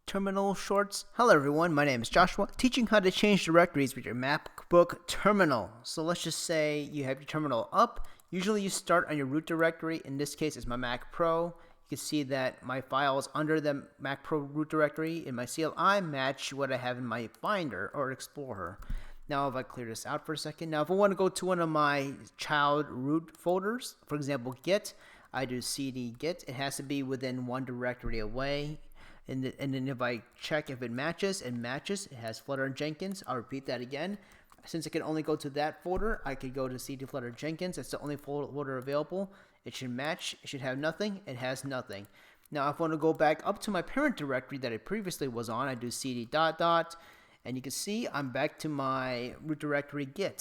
Terminal shorts. Hello everyone, my name is Joshua, teaching how to change directories with your Macbook terminal. So let's just say you have your terminal up. Usually you start on your root directory. In this case, it's my Mac Pro. You can see that my files under the Mac Pro root directory in my CLI match what I have in my Finder or Explorer. Now if I clear this out for a second, now if I want to go to one of my child root folders, for example Git, I do cd Git. It has to be within one directory away. And then if I check if it matches, it has Flutter and Jenkins. I'll repeat that again. Since it can only go to that folder, I could go to cd Flutter Jenkins. It's the only folder available. It should match. It should have nothing. It has nothing. Now, if I want to go back up to my parent directory that it previously was on, I do cd ... And you can see I'm back to my root directory Git.